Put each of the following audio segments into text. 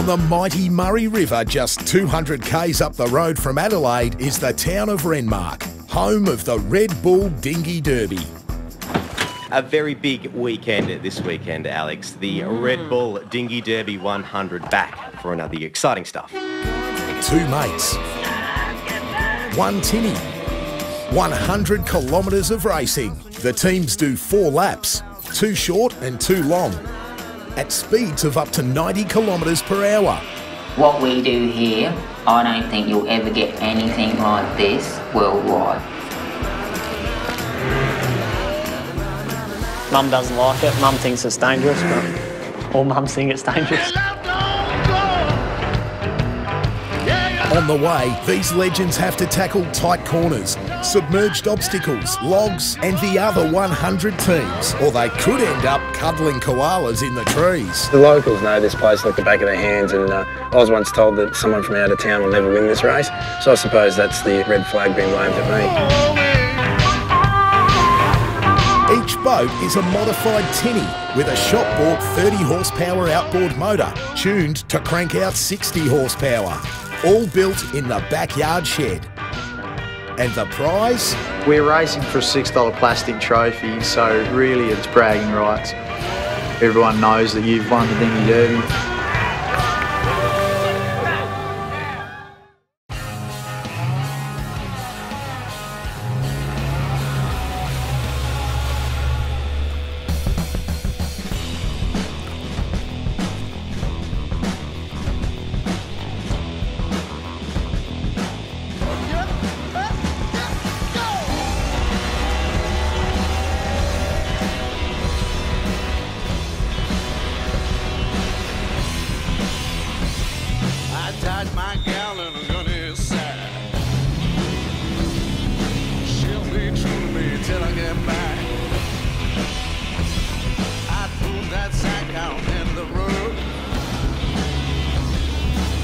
On the mighty Murray River, just 200 k's up the road from Adelaide, is the town of Renmark, home of the Red Bull Dinghy Derby. A very big weekend this weekend, Alex. The Red Bull Dinghy Derby 100 back for another exciting stuff. 2 mates, 1 Tinny, 100 kilometres of racing. The teams do 4 laps, 2 short and 2 long, at speeds of up to 90 kilometres per hour. What we do here, I don't think you'll ever get anything like this worldwide. Mum doesn't like it. Mum thinks it's dangerous, but all mums think it's dangerous. On the way, these legends have to tackle tight corners, submerged obstacles, logs and the other 100 teams, or they could end up cuddling koalas in the trees. The locals know this place like the back of their hands, and I was once told that someone from out of town will never win this race, so I suppose that's the red flag being waved at me. Each boat is a modified Tinny with a shop-bought 30 horsepower outboard motor tuned to crank out 60 horsepower, all built in the backyard shed. And the prize? We're racing for a $6 plastic trophy, so really it's bragging rights. Everyone knows that you've won the Dinghy Derby. My gal and I'm gonna side. She'll be true to me till I get back. I threw that sack out in the road.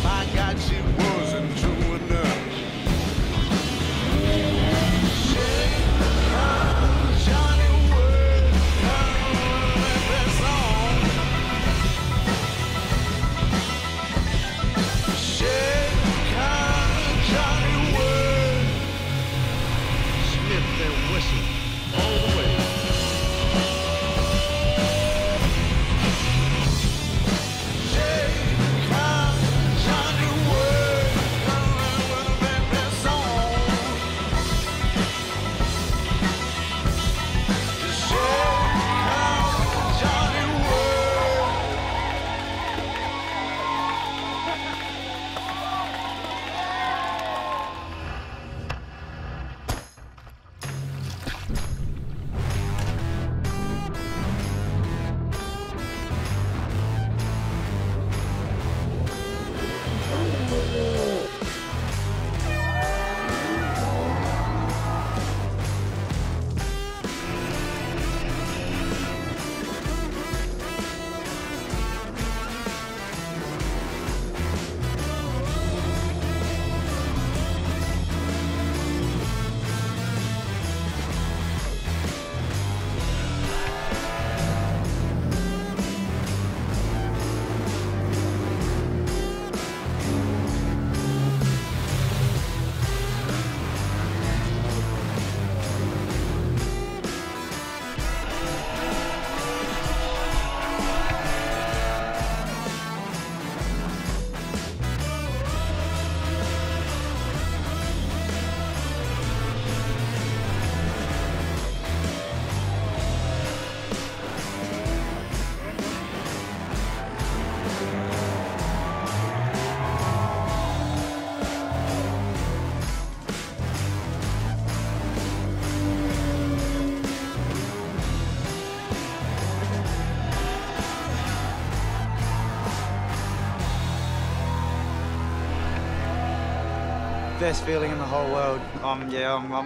My God, she wasn't true enough. Johnny Wood, that song. Best feeling in the whole world. I'm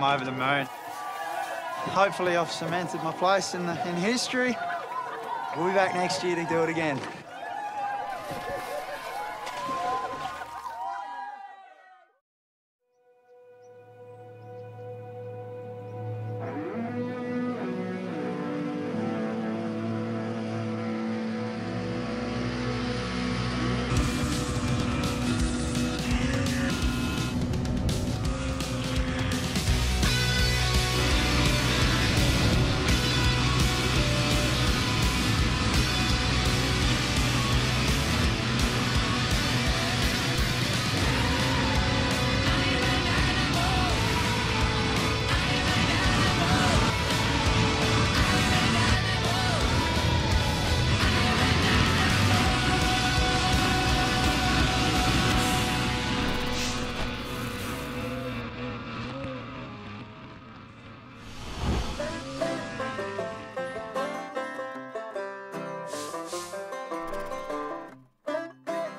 over the moon. Hopefully I've cemented my place in history. We'll be back next year to do it again.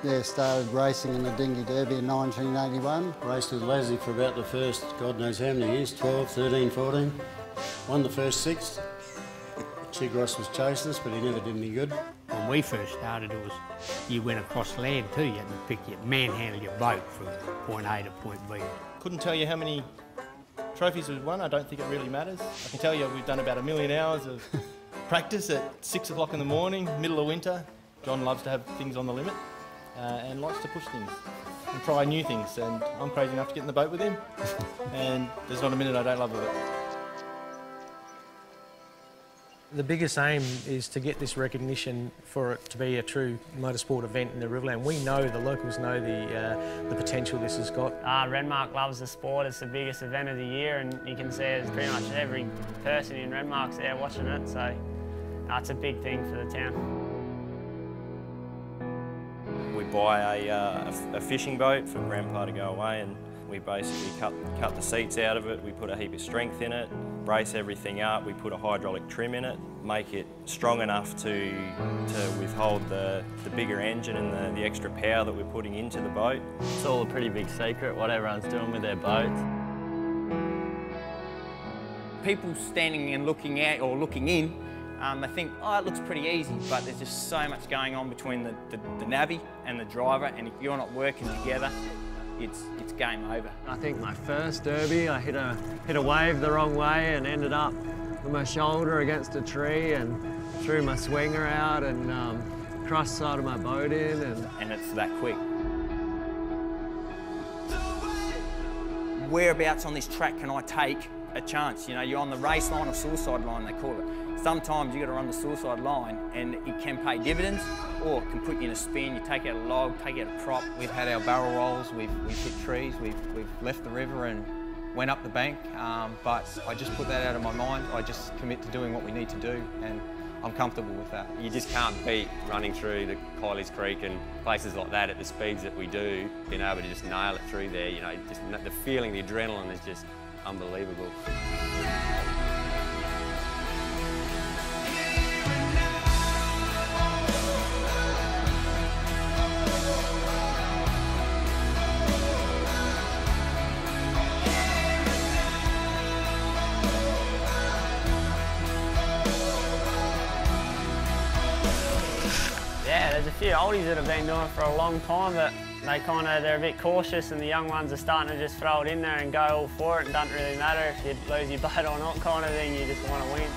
Yeah, started racing in the Dinghy Derby in 1981. Raced with Leslie for about the first, God knows how many years, 12, 13, 14. Won the first 6. Chig Ross was chasing us, but he never did any good. When we first started, it was you went across land too. You had to pick your manhandle your boat from point A to point B. Couldn't tell you how many trophies we've won. I don't think it really matters. I can tell you we've done about 1 million hours of practice at 6 o'clock in the morning, middle of winter. John loves to have things on the limit and likes to push things and try new things. And I'm crazy enough to get in the boat with him. And there's not a minute I don't love with it. The biggest aim is to get this recognition for it to be a true motorsport event in the Riverland. We know, the locals know the potential this has got. Renmark loves the sport. It's the biggest event of the year, and you can see there's pretty much every person in Renmark's there watching it, so it's a big thing for the town. We buy a fishing boat for Grandpa to go away, and we basically cut the seats out of it. We put a heap of strength in it, brace everything up. We put a hydraulic trim in it, make it strong enough to withhold the bigger engine and the extra power that we're putting into the boat. It's all a pretty big secret, what everyone's doing with their boats. People standing and looking out or looking in, they think, oh, it looks pretty easy, but there's just so much going on between the navvy and the driver, and if you're not working together, it's game over. I think my first derby, I hit a wave the wrong way and ended up with my shoulder against a tree and threw my swinger out and crushed the side of my boat in. And it's that quick. Whereabouts on this track can I take a chance? You know, you're on the race line or suicide line, they call it. Sometimes you've got to run the suicide line and it can pay dividends or it can put you in a spin. You take out a log, take out a prop. We've had our barrel rolls, we've hit trees, we've left the river and went up the bank, but I just put that out of my mind. I just commit to doing what we need to do, and I'm comfortable with that. You just can't beat running through the Kiley's Creek and places like that at the speeds that we do. Being able to just nail it through there, you know, just the feeling, the adrenaline is just unbelievable. Yeah, there's a few oldies that have been doing it for a long time, but they're a bit cautious, and the young ones are starting to just throw it in there and go all for it. It doesn't really matter if you lose your boat or not, kind of thing. You just want to win.